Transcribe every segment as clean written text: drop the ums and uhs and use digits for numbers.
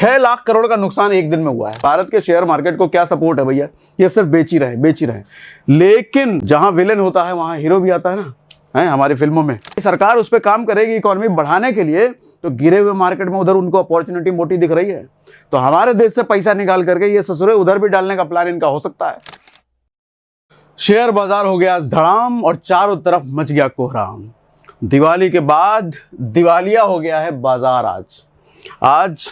6 लाख करोड़ का नुकसान एक दिन में हुआ है। भारत के शेयर मार्केट को क्या सपोर्ट है भैया, ये सिर्फ बेच ही रहे। लेकिन जहां विलेन होता है वहां हीरो भी आता है ना, है हमारी फिल्मों में। सरकार उस पर काम करेगी इकोनॉमी बढ़ाने के लिए, तो गिरे हुए मार्केट में उधर उनको अपॉर्चुनिटी मोटी दिख रही है, तो हमारे देश से पैसा निकाल करके ये ससुरे उधर भी डालने का प्लान इनका हो सकता है। शेयर बाजार हो गया धड़ाम और चारों तरफ मच गया कोहराम। दिवाली के बाद दिवालिया हो गया है बाजार। आज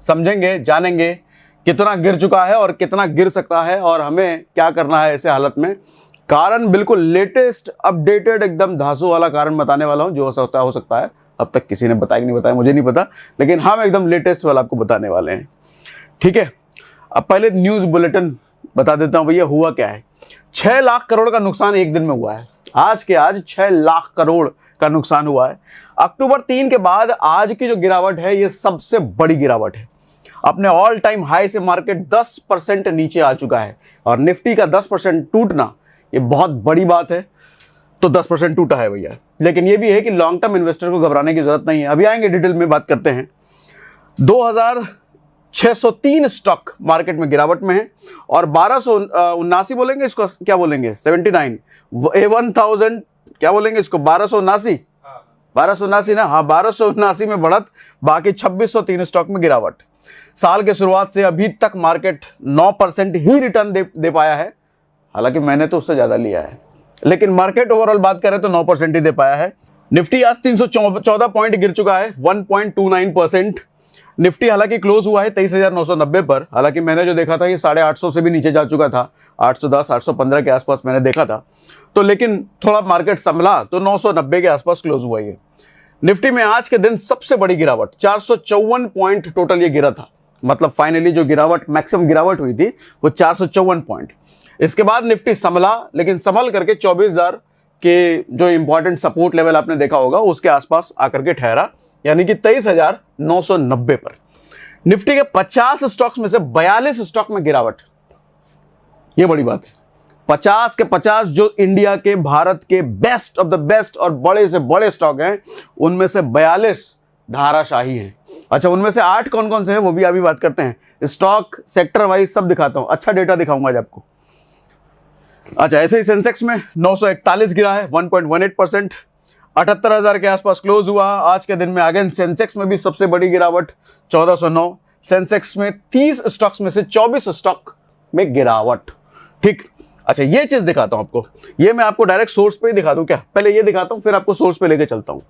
समझेंगे, जानेंगे कितना गिर चुका है और कितना गिर सकता है और हमें क्या करना है ऐसे हालत में। कारण बिल्कुल लेटेस्ट अपडेटेड एकदम धांसू वाला कारण बताने वाला हूं, जो हो सकता है अब तक किसी ने बताया कि नहीं बताया मुझे नहीं पता, लेकिन हम एकदम लेटेस्ट वाला आपको बताने वाले हैं। ठीक है, अब पहले न्यूज़ बुलेटिन बता देता हूं भैया हुआ क्या है। 6 लाख करोड़ का नुकसान एक दिन में हुआ है। आज के आज 6 लाख करोड़ का नुकसान हुआ है। अक्टूबर 3 के बाद आज की जो गिरावट है ये सबसे बड़ी गिरावट है। अपने ऑल टाइम हाई से मार्केट 10% नीचे आ चुका है और निफ्टी का 10% टूटना ये बहुत बड़ी बात है। तो 10% टूटा है भैया, लेकिन ये भी है कि लॉन्ग टर्म इन्वेस्टर को घबराने की जरूरत नहीं है। अभी आएंगे डिटेल में बात करते हैं। 2603 स्टॉक मार्केट में गिरावट में है और 1279 बोलेंगे इसको, क्या बोलेंगे 79 1000 क्या बोलेंगे इसको 1279 ना, हाँ 1279 में बढ़त, बाकी 2603 स्टॉक में गिरावट। साल के शुरुआत से अभी तक मार्केट 9% ही रिटर्न दे पाया है, हालांकि मैंने तो उससे ज्यादा लिया है, लेकिन मार्केट ओवरऑल बात करें तो 9% ही दे पाया है। निफ्टी आज 314 पॉइंट गिर चुका है, 1.29%। निफ्टी हालांकि क्लोज हुआ है 23,990 पर, हालांकि मैंने जो देखा था ये 850 से भी नीचे जा चुका था, 810 815 के आसपास मैंने देखा था, तो लेकिन थोड़ा मार्केट संभला तो 990 के आसपास क्लोज हुआ ये। निफ्टी में आज के दिन सबसे बड़ी गिरावट 454 पॉइंट टोटल ये गिरा था, मतलब फाइनली जो गिरावट मैक्सिमम गिरावट हुई थी वो 454 पॉइंट। इसके बाद निफ्टी संभला, लेकिन संभल करके 24,000 के जो इंपॉर्टेंट सपोर्ट लेवल आपने देखा होगा उसके आसपास आकर के ठहरा, यानी कि 23,990 पर। निफ्टी के 50 स्टॉक्स में से 42 स्टॉक में गिरावट, ये बड़ी बात है। 50 के 50 जो इंडिया के, भारत के बेस्ट ऑफ द बेस्ट और बड़े से बड़े स्टॉक हैं, उनमें से 42 धाराशाही हैं। अच्छा, उनमें से 8 कौन कौन से हैं वो भी अभी बात करते हैं। स्टॉक सेक्टर वाइज सब दिखाता हूं, अच्छा डेटा दिखाऊंगा आज आपको। अच्छा, ऐसे ही सेंसेक्स में 941 गिरा है, 1.18%, 78,000 के आसपास क्लोज हुआ। आज के दिन में अगेन सेंसेक्स में भी सबसे बड़ी गिरावट 1409। सेंसेक्स में 30 स्टॉक्स में से 24 स्टॉक में गिरावट। ठीक, अच्छा ये चीज दिखाता हूं आपको, ये मैं आपको डायरेक्ट सोर्स पे ही दिखा दूं क्या, पहले ये दिखाता हूं फिर आपको सोर्स पे लेके चलता हूं।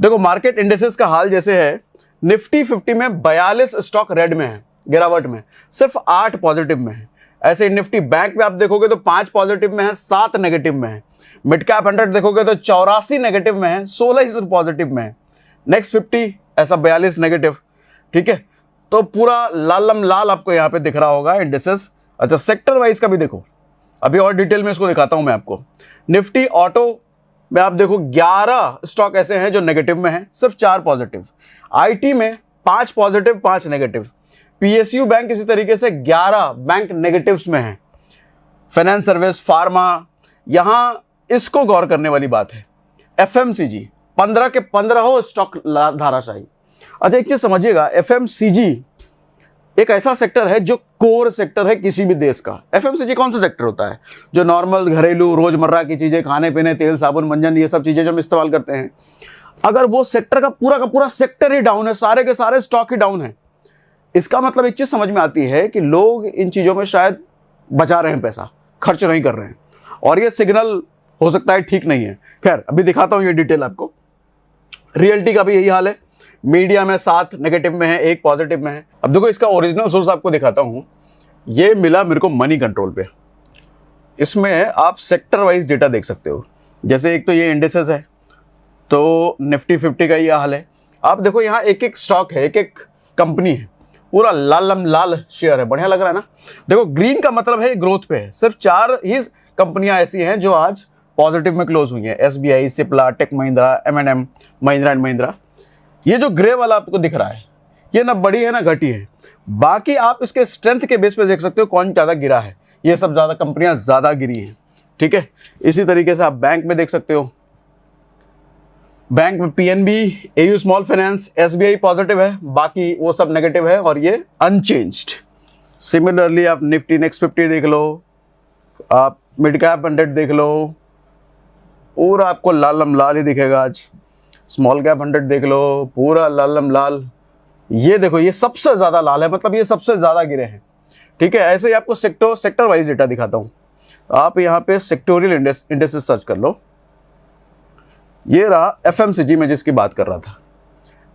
देखो मार्केट इंडेक्सेस का हाल जैसे है, निफ्टी 50 में 42 स्टॉक रेड में है, गिरावट में, सिर्फ 8 पॉजिटिव में है। ऐसे निफ्टी बैंक में आप देखोगे तो 5 पॉजिटिव में है, 7 नेगेटिव में है। मिड कैप 100 देखोगे तो 84 नेगेटिव में है, 16 ही सिर्फ पॉजिटिव में है। नेक्स्ट 50 ऐसा 42 नेगेटिव। ठीक है, तो पूरा लालम लाल आपको यहाँ पे दिख रहा होगा इंडेक्सेस। अच्छा, सेक्टर वाइज का भी देखो, अभी और डिटेल में इसको दिखाता हूं मैं आपको। निफ्टी ऑटो में आप देखो 11 स्टॉक ऐसे हैं जो नेगेटिव में हैं, सिर्फ 4 पॉजिटिव। आईटी में 5 पॉजिटिव 5 नेगेटिव। पीएसयू बैंक इसी तरीके से 11 बैंक नेगेटिव्स में है। फाइनेंस सर्विस, फार्मा, यहां इसको गौर करने वाली बात है। एफएमसीजी 15 के 15 हो स्टॉक धाराशाही। अच्छा एक चीज समझिएगा, एफएमसीजी एक ऐसा सेक्टर है जो कोर सेक्टर है किसी भी देश का। एफएमसीजी कौन सा सेक्टर होता है? जो नॉर्मल घरेलू रोजमर्रा की चीजें, खाने पीने, तेल साबुन मंजन, ये सब चीजें जो हम इस्तेमाल करते हैं, अगर वो सेक्टर का पूरा सेक्टर ही डाउन है, सारे के सारे स्टॉक ही डाउन है, इसका मतलब एक चीज समझ में आती है कि लोग इन चीजों में शायद बचा रहे हैं, पैसा खर्च नहीं कर रहे हैं, और ये सिग्नल हो सकता है ठीक नहीं है। खैर अभी दिखाता हूं ये डिटेल आपको। रियल्टी का भी यही हाल है, मीडिया में 7 नेगेटिव में है, 1 पॉजिटिव में है। अब देखो इसका ओरिजिनल सोर्स आपको दिखाता हूं, ये मिला मेरे को मनी कंट्रोल पे। इसमें आप सेक्टर वाइज डेटा देख सकते हो। जैसे एक तो ये इंडेक्सेस है, तो निफ्टी 50 का ये हाल है। आप देखो यहाँ एक एक स्टॉक है, एक एक कंपनी है, पूरा लालम लाल शेयर है, बढ़िया लग रहा है ना। देखो ग्रीन का मतलब है ग्रोथ पे है, सिर्फ 4 ही कंपनियां ऐसी हैं जो आज पॉजिटिव में क्लोज हुई हैं। एसबीआई, सिप्ला, टेक महिंद्रा, एम&एम, महिंद्रा एंड महिंद्रा। ये जो ग्रे वाला आपको दिख रहा है, ये ना बड़ी है ना घटी है। बाकी आप इसके स्ट्रेंथ के बेस पे देख सकते हो कौन ज़्यादा गिरा है। ये सब ज़्यादा कंपनियां ज़्यादा गिरी हैं। ठीक है, इसी तरीके से आप बैंक में देख सकते हो, बैंक में PNB, AU small finance, SBI positive है, बाकी वो सब नेगेटिव है और ये अनचेंज्ड। सिमिलरली आप निफ्टी नेक्स्ट 50 देख लो, आप मिड कैप 100 देख लो, पूरा आपको लालम लाल ही दिखेगा आज। स्मॉल कैप 100 देख लो, पूरा लालम लाल। ये देखो, ये सबसे ज़्यादा लाल है, मतलब ये सबसे ज़्यादा गिरे हैं। ठीक है, ऐसे ही आपको सेक्टर वाइज डेटा दिखाता हूँ। आप यहाँ पे सेक्टोरियल इंडेक्स सर्च कर लो। ये रहा एफएमसीजी में जिसकी बात कर रहा था।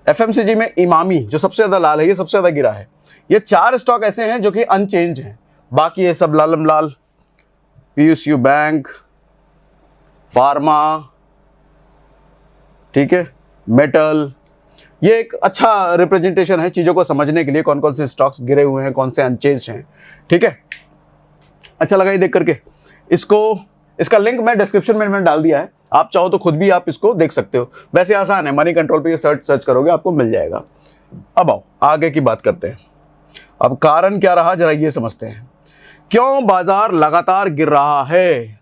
एफएमसीजी में इमामी जो सबसे ज़्यादा लाल है, ये सबसे ज़्यादा गिरा है। ये 4 स्टॉक ऐसे हैं जो कि अनचेंज हैं, बाकी ये सब लालम लाल। पीयूसीयू बैंक, फार्मा, ठीक है, मेटल। ये एक अच्छा रिप्रेजेंटेशन है चीज़ों को समझने के लिए, कौन कौन से स्टॉक्स गिरे हुए हैं, कौन से अनचेंज हैं। ठीक है, अच्छा लगा ये देख करके। इसका लिंक मैं डिस्क्रिप्शन में मैंने डाल दिया है, आप चाहो तो खुद भी आप इसको देख सकते हो। वैसे आसान है, मनी कंट्रोल पे ये सर्च करोगे आपको मिल जाएगा। अब आओ आगे की बात करते हैं। अब कारण क्या रहा जरा ये समझते हैं, क्यों बाजार लगातार गिर रहा है।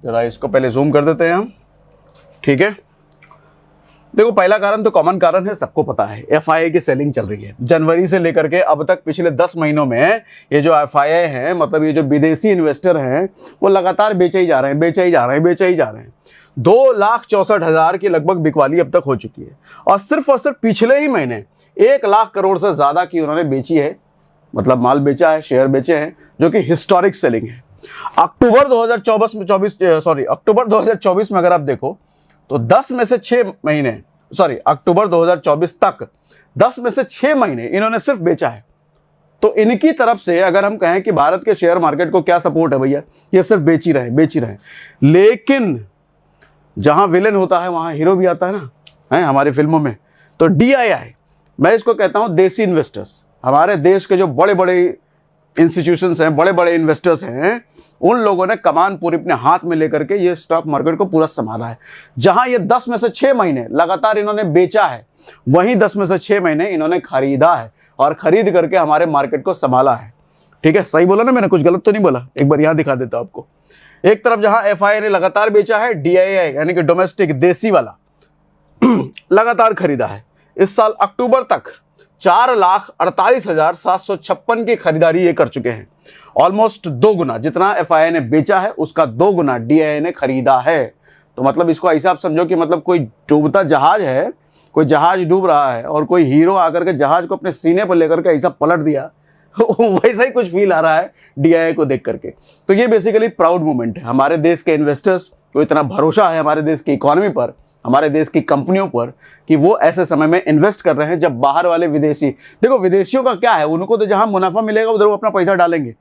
जरा इसको पहले जूम कर देते हैं हम। ठीक है, देखो पहला कारण तो कॉमन कारण है, सबको पता है, एफआईआई की सेलिंग चल रही है। जनवरी से लेकर के अब तक पिछले 10 महीनों में ये जो एफआईआई हैं, मतलब ये जो विदेशी इन्वेस्टर हैं, वो लगातार बेचे ही जा रहे हैं। 2,64,000 की लगभग बिकवाली अब तक हो चुकी है, और सिर्फ पिछले ही महीने 1 लाख करोड़ से ज़्यादा की उन्होंने बेची है, मतलब माल बेचा है, शेयर बेचे हैं, जो कि हिस्टोरिक सेलिंग है। अक्टूबर 2024 में अगर आप देखो तो 10 में से 6 महीने, अक्टूबर 2024 तक 10 में से 6 महीने इन्होंने सिर्फ बेचा है। तो इनकी तरफ से अगर हम कहें कि भारत के शेयर मार्केट को क्या सपोर्ट है भैया, ये सिर्फ बेच ही रहे। लेकिन जहां विलेन होता है वहां हीरो भी आता है ना, है हमारी फिल्मों में। तो DII, मैं इसको कहता हूं देसी इन्वेस्टर्स। हमारे देश के जो बड़े बड़े इंस्टीट्यूशंस हैं, बड़े बड़े इन्वेस्टर्स हैं, उन लोगों ने कमान पूरी अपने हाथ में लेकर के ये स्टॉक मार्केट को पूरा संभाला है। जहां ये 10 में से 6 महीने लगातार इन्होंने बेचा है, वहीं 10 में से 6 महीने इन्होंने खरीदा है, और खरीद करके हमारे मार्केट को संभाला है। ठीक है, सही बोला ना मैंने, कुछ गलत तो नहीं बोला। एक बार यहां दिखा देता हूं आपको। एक तरफ जहां एफआईआई ने लगातार बेचा है, DII यानी कि डोमेस्टिक देसी वाला लगातार खरीदा है। इस साल अक्टूबर तक 4,48,756 की खरीदारी ये कर चुके हैं। ऑलमोस्ट 2 गुना जितना एफआईआई ने बेचा है, उसका 2 गुना DII ने खरीदा है। तो मतलब इसको ऐसा आप समझो कि मतलब कोई डूबता जहाज है, कोई जहाज डूब रहा है, और कोई हीरो आकर के जहाज को अपने सीने पर लेकर के ऐसा पलट दिया वैसा ही कुछ फील आ रहा है DII को देख करके। तो ये बेसिकली प्राउड मोमेंट है। हमारे देश के इन्वेस्टर्स को इतना भरोसा है हमारे देश की इकोनॉमी पर, हमारे देश की कंपनियों पर, कि वो ऐसे समय में इन्वेस्ट कर रहे हैं जब बाहर वाले विदेशी, देखो विदेशियों का क्या है, उनको तो जहां मुनाफा मिलेगा उधर वो अपना पैसा डालेंगे।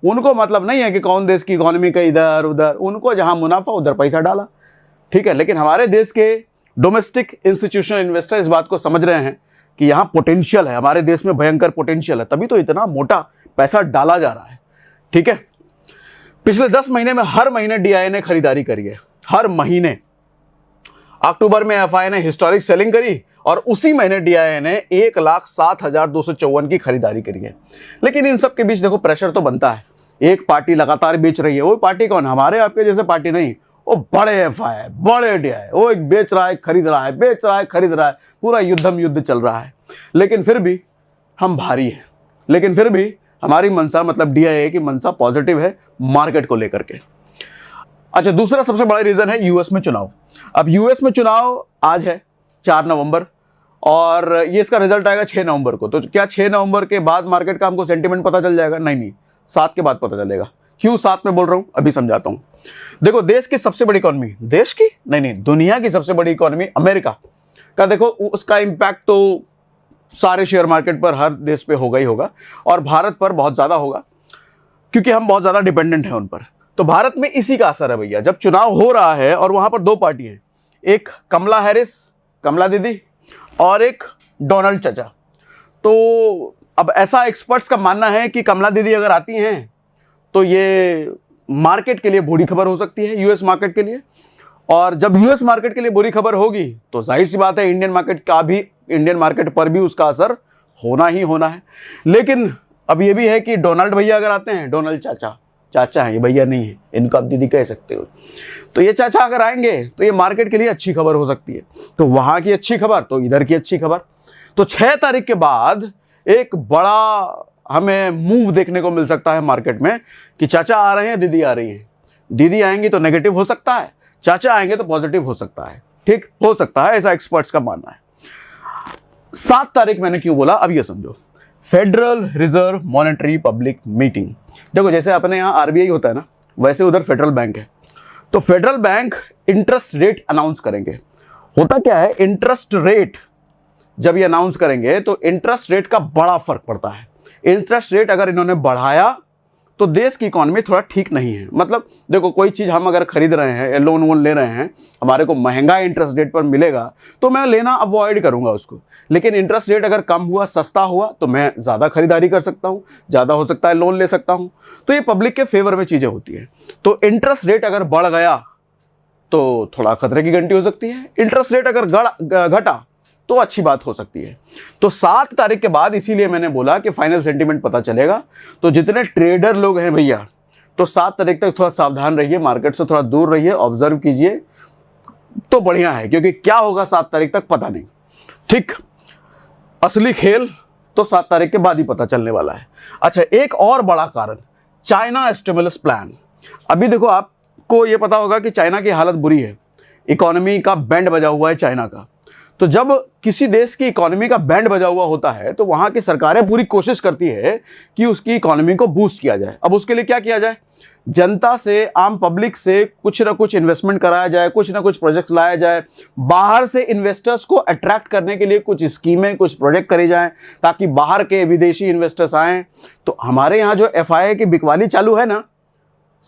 उनको मतलब नहीं है कि कौन देश की इकोनॉमी का इधर उधर, उनको जहां मुनाफा उधर पैसा डाला। ठीक है, लेकिन हमारे देश के डोमेस्टिक इंस्टीट्यूशनल इन्वेस्टर इस बात को समझ रहे हैं कि यहाँ पोटेंशियल है, हमारे देश में भयंकर पोटेंशियल है, तभी तो इतना मोटा पैसा डाला जा रहा है। ठीक है, पिछले 10 महीने में हर महीने DII ने खरीदारी करी है, हर महीने। अक्टूबर में एफआईआई ने हिस्टोरिक सेलिंग करी, और उसी महीने DII ने 1,07,254 की खरीदारी करी है। लेकिन इन सब के बीच देखो प्रेशर तो बनता है। एक पार्टी लगातार बेच रही है, वो पार्टी कौन, हमारे आपके जैसे पार्टी नहीं, वो बड़े एफआईआई, बड़े DII, वो एक बेच रहा है खरीद रहा है, बेच रहा है खरीद रहा है, पूरा युद्ध चल रहा है। लेकिन फिर भी हम भारी हैं, लेकिन फिर भी हमारी मंशा, मतलब DII की मंशा पॉजिटिव है मार्केट को लेकर के। अच्छा, दूसरा सबसे बड़ा रीजन है यूएस में चुनाव। अब यूएस में चुनाव आज है 4 नवंबर, और ये इसका रिजल्ट आएगा 6 नवंबर को। तो क्या 6 नवंबर के बाद मार्केट का हमको सेंटीमेंट पता चल जाएगा? नहीं, 7 के बाद पता चलेगा। क्यों 7 में बोल रहा हूं, अभी समझाता हूं। देखो, देश की सबसे बड़ी इकोनॉमी, देश की नहीं, दुनिया की सबसे बड़ी इकोनॉमी अमेरिका का, देखो उसका इंपैक्ट तो सारे शेयर मार्केट पर, हर देश पे होगा ही होगा, और भारत पर बहुत ज्यादा होगा, क्योंकि हम बहुत ज्यादा डिपेंडेंट हैं उन पर। तो भारत में इसी का असर है भैया। जब चुनाव हो रहा है और वहां पर 2 पार्टी है, एक कमला हैरिस, कमला दीदी, और एक डोनाल्ड चाचा। तो अब ऐसा एक्सपर्ट्स का मानना है कि कमला दीदी अगर आती हैं तो ये मार्केट के लिए बुरी खबर हो सकती है, यूएस मार्केट के लिए। और जब यूएस मार्केट के लिए बुरी खबर होगी तो जाहिर सी बात है इंडियन मार्केट पर भी उसका असर होना ही होना है। लेकिन अब ये भी है कि डोनाल्ड भैया अगर आते हैं, डोनाल्ड चाचा, चाचा हैं, ये भैया नहीं है, इनको आप दीदी कह सकते हो। तो ये चाचा अगर आएंगे तो ये मार्केट के लिए अच्छी खबर हो सकती है। तो वहां की अच्छी खबर तो इधर की अच्छी खबर। तो 6 तारीख के बाद एक बड़ा हमें मूव देखने को मिल सकता है मार्केट में कि चाचा आ रहे हैं, दीदी आ रही है। दीदी आएंगी तो नेगेटिव हो सकता है, चाचा आएंगे तो पॉजिटिव हो सकता है। ठीक हो सकता है, ऐसा एक्सपर्ट्स का मानना है। 7 तारीख मैंने क्यों बोला, अब ये समझो। Federal reserve monetary public meeting. देखो जैसे अपने यहाँ आरबीआई होता है ना, वैसे उधर फेडरल बैंक है। तो federal bank interest rate announce करेंगे। होता क्या है, इंटरेस्ट रेट जब ये अनाउंस करेंगे तो इंटरेस्ट रेट का बड़ा फर्क पड़ता है। इंटरेस्ट रेट अगर इन्होंने बढ़ाया तो देश की इकोनॉमी थोड़ा ठीक नहीं है। मतलब देखो कोई चीज़ हम अगर खरीद रहे हैं, लोन वोन ले रहे हैं, हमारे को महंगा इंटरेस्ट रेट पर मिलेगा तो मैं लेना अवॉइड करूंगा उसको। लेकिन इंटरेस्ट रेट अगर कम हुआ, सस्ता हुआ तो मैं ज़्यादा खरीदारी कर सकता हूँ, ज़्यादा हो सकता है लोन ले सकता हूँ। तो ये पब्लिक के फेवर में चीज़ें होती है। तो इंटरेस्ट रेट अगर बढ़ गया तो थोड़ा खतरे की घंटी हो सकती है, इंटरेस्ट रेट अगर घटा तो अच्छी बात हो सकती है। तो 7 तारीख के बाद इसीलिए मैंने बोला कि फाइनल सेंटीमेंट पता चलेगा। तो जितने ट्रेडर लोग हैं भैया, तो 7 तारीख तक थोड़ा सावधान रहिए, मार्केट से थोड़ा दूर रहिए, ऑब्जर्व कीजिए तो बढ़िया है, क्योंकि क्या होगा 7 तारीख तक पता नहीं। ठीक, असली खेल तो 7 तारीख के बाद ही पता चलने वाला है। अच्छा, एक और बड़ा कारण, चाइना स्टिमुलस प्लान। अभी देखो आपको ये पता होगा कि चाइना की हालत बुरी है, इकोनॉमी का बैंड बजा हुआ है चाइना का। तो जब किसी देश की इकोनॉमी का बैंड बजा हुआ होता है तो वहां की सरकारें पूरी कोशिश करती है कि उसकी इकोनॉमी को बूस्ट किया जाए। अब उसके लिए क्या किया जाए, जनता से, आम पब्लिक से कुछ ना कुछ इन्वेस्टमेंट कराया जाए, कुछ ना कुछ प्रोजेक्ट्स लाया जाए, बाहर से इन्वेस्टर्स को अट्रैक्ट करने के लिए कुछ स्कीमें, कुछ प्रोजेक्ट करे जाएं ताकि बाहर के विदेशी इन्वेस्टर्स आएँ। तो हमारे यहाँ जो FII की बिकवाली चालू है ना,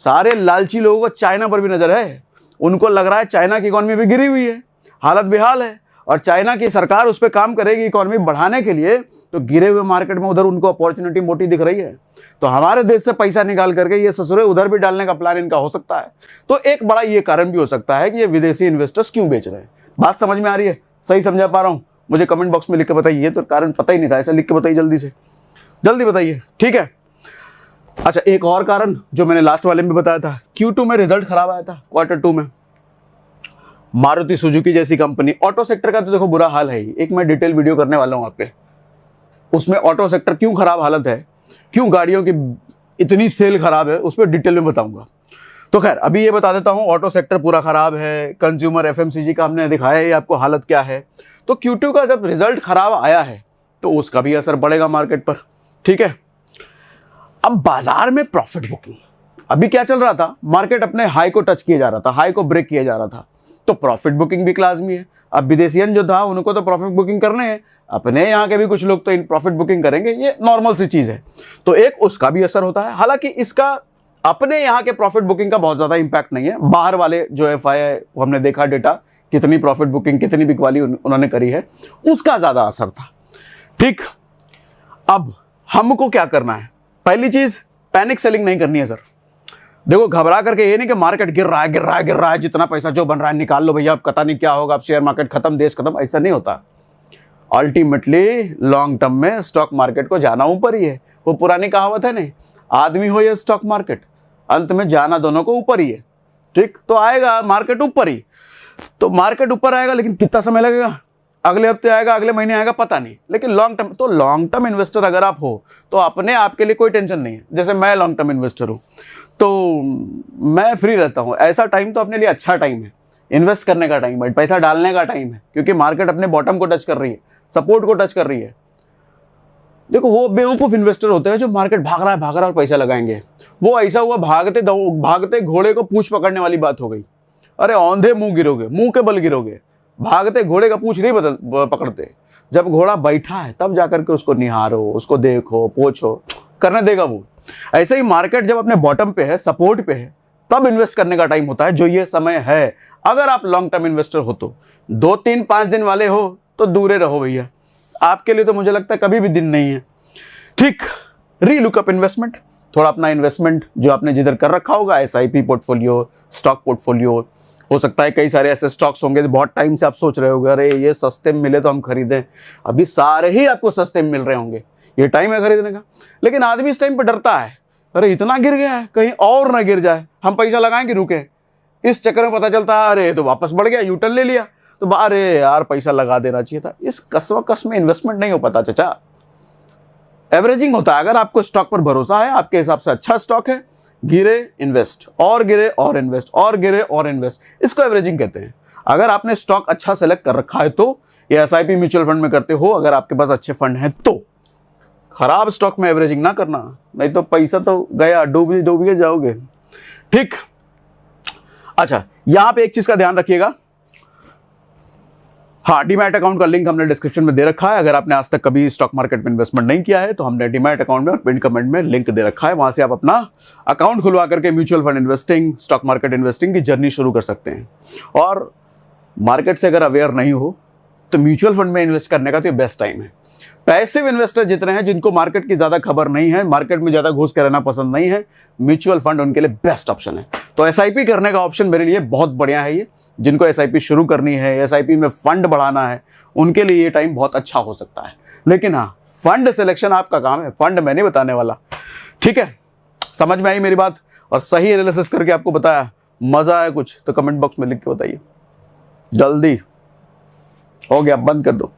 सारे लालची लोगों को चाइना पर भी नजर है। उनको लग रहा है चाइना की इकोनॉमी भी गिरी हुई है, हालत बेहाल है, और चाइना की सरकार उस पर काम करेगी इकोनॉमी बढ़ाने के लिए। तो गिरे हुए मार्केट में उधर उनको अपॉर्चुनिटी मोटी दिख रही है। तो हमारे देश से पैसा निकाल करके ये ससुरे उधर भी डालने का प्लान इनका हो सकता है। तो एक बड़ा ये कारण भी हो सकता है कि ये विदेशी इन्वेस्टर्स क्यों बेच रहे हैं। बात समझ में आ रही है, सही समझा पा रहा हूँ? मुझे कमेंट बॉक्स में लिख के बताइए। ये तो कारण पता ही नहीं था, ऐसा लिख के बताइए, जल्दी से जल्दी बताइए, ठीक है। अच्छा, एक और कारण जो मैंने लास्ट वाले में बताया था, Q2 में रिजल्ट खराब आया था, Q2 में। मारुति सुजुकी जैसी कंपनी, ऑटो सेक्टर का तो देखो बुरा हाल है ही, एक मैं डिटेल वीडियो करने वाला हूं आप पे, उसमें ऑटो सेक्टर क्यों खराब हालत है, क्यों गाड़ियों की इतनी सेल खराब है, उस पर डिटेल में बताऊंगा। तो खैर अभी ये बता देता हूं, ऑटो सेक्टर पूरा खराब है, कंज्यूमर FMCG का हमने दिखाया है आपको हालत क्या है। तो Q2 का जब रिजल्ट खराब आया है तो उसका भी असर पड़ेगा मार्केट पर, ठीक है। अब बाजार में प्रॉफिट बुकिंग, अभी क्या चल रहा था, मार्केट अपने हाई को टच किया जा रहा था, हाई को ब्रेक किया जा रहा था, तो प्रॉफिट बुकिंग भी लाजमी है। अब विदेशियन जो था उनको तो प्रॉफिट बुकिंग करने हैं, अपने यहाँ के भी कुछ लोग तो इन प्रॉफिट बुकिंग करेंगे, ये नॉर्मल सी चीज है। तो एक उसका भी असर होता है। हालांकि इसका अपने यहाँ के प्रॉफिट बुकिंग का बहुत ज्यादा इंपैक्ट नहीं है, बाहर वाले जो FII हमने देखा डेटा, कितनी प्रॉफिट बुकिंग, कितनी बिकवाली उन्होंने करी है, उसका ज्यादा असर था। ठीक, अब हमको क्या करना है, पहली चीज पैनिक सेलिंग नहीं करनी है सर। देखो घबरा करके ये नहीं कि मार्केट गिर रहा है गिर रहा है गिर रहा है, जितना पैसा जो बन रहा है निकाल लो भैया, अब पता नहीं क्या होगा, अब शेयर मार्केट खत्म, देश खत्म, ऐसा नहीं होता। अल्टीमेटली लॉन्ग टर्म में स्टॉक मार्केट को जाना ऊपर ही है। वो पुरानी कहावत है नहीं, आदमी हो या स्टॉक मार्केट, अंत में जाना दोनों को ऊपर ही है। ठीक, तो आएगा मार्केट ऊपर ही, तो मार्केट ऊपर आएगा, लेकिन कितना समय लगेगा, अगले हफ्ते आएगा, अगले महीने आएगा, पता नहीं। लेकिन लॉन्ग टर्म, तो लॉन्ग टर्म इन्वेस्टर अगर आप हो तो अपने आप के लिए कोई टेंशन नहीं है। जैसे मैं लॉन्ग टर्म इन्वेस्टर हूँ तो मैं फ्री रहता हूँ, ऐसा टाइम तो अपने लिए अच्छा टाइम है, इन्वेस्ट करने का टाइम है, पैसा डालने का टाइम है, क्योंकि मार्केट अपने बॉटम को टच कर रही है, सपोर्ट को टच कर रही है। देखो वो बेवकूफ इन्वेस्टर होते हैं जो मार्केट भाग रहा है और पैसा लगाएंगे। वो ऐसा हुआ भागते घोड़े को पूंछ पकड़ने वाली बात हो गई। अरे औंधे मुंह गिरोगे, मुंह के बल गिरोगे, भागते घोड़े का पूंछ नहीं पकड़ते। जब घोड़ा बैठा है तब जाकर के उसको निहारो, उसको देखो, पोछो, करने देगा वो। ऐसे ही मार्केट जब अपने बॉटम पे है, सपोर्ट पे है, तब इन्वेस्ट करने का टाइम होता है, जो ये समय है। अगर आप लॉन्ग टर्म इन्वेस्टर हो तो 2, 3, 5 दिन वाले हो तो दूरे रहो भैया, आपके लिए तो मुझे लगता है कभी भी दिन नहीं है। ठीक, रीलुकअप इन्वेस्टमेंट, थोड़ा अपना इन्वेस्टमेंट जो आपने जिधर कर रखा होगा, SIP पोर्टफोलियो, स्टॉक पोर्टफोलियो, हो सकता है कई सारे ऐसे स्टॉक्स होंगे बहुत टाइम से आप सोच रहे होगे अरे ये सस्ते में मिले तो हम खरीदें, अभी सारे ही आपको सस्ते में मिल रहे होंगे, ये टाइम है खरीदने का। लेकिन आदमी इस टाइम पर डरता है अरे इतना गिर गया है, कहीं और ना गिर जाए, हम पैसा लगाएंगे रुके, इस चक्कर में पता चलता है अरे तो वापस बढ़ गया, यूटर्न ले लिया, तो अरे यार पैसा लगा देना चाहिए था। इस कसवकस में इन्वेस्टमेंट नहीं हो पाता चाचा। एवरेजिंग होता है। अगर आपको स्टॉक पर भरोसा है, आपके हिसाब से अच्छा स्टॉक है, गिरे इन्वेस्ट, और गिरे और इन्वेस्ट, और गिरे और इन्वेस्ट, इसको एवरेजिंग कहते हैं। अगर आपने स्टॉक अच्छा सेलेक्ट कर रखा है तो, या एसआईपी म्यूचुअल फंड में करते हो, अगर आपके पास अच्छे फंड हैं तो, खराब स्टॉक में एवरेजिंग ना करना, नहीं तो पैसा तो गया, डूब के जाओगे। ठीक। अच्छा, यहां पे एक चीज का ध्यान रखिएगा, हाँ, डीमैट अकाउंट का लिंक हमने डिस्क्रिप्शन में दे रखा है। अगर आपने आज तक कभी स्टॉक मार्केट में इन्वेस्टमेंट नहीं किया है तो हमने डीमैट अकाउंट में और पिन कमेंट में लिंक दे रखा है, वहां से आप अपना अकाउंट खुलवा करके mutual fund investing, stock market investing की जर्नी शुरू कर सकते हैं। और मार्केट से अगर अवेयर नहीं हो तो म्यूचुअल फंड में इन्वेस्ट करने का तो ये बेस्ट टाइम है। पैसिव इन्वेस्टर जितने हैं, जिनको मार्केट की ज्यादा खबर नहीं है, मार्केट में ज्यादा घुस के रहना पसंद नहीं है, म्यूचुअल फंड उनके लिए बेस्ट ऑप्शन है। तो एसआईपी करने का ऑप्शन मेरे लिए बहुत बढ़िया है। ये जिनको एसआईपी शुरू करनी है, एसआईपी में फंड बढ़ाना है, उनके लिए ये टाइम बहुत अच्छा हो सकता है। लेकिन हाँ, फंड सिलेक्शन आपका काम है, फंड मैं नहीं बताने वाला। ठीक है, समझ में आई मेरी बात? और सही एनालिसिस करके आपको बताया, मजा आया कुछ तो कमेंट बॉक्स में लिख के बताइए। जल्दी हो गया, बंद कर दो।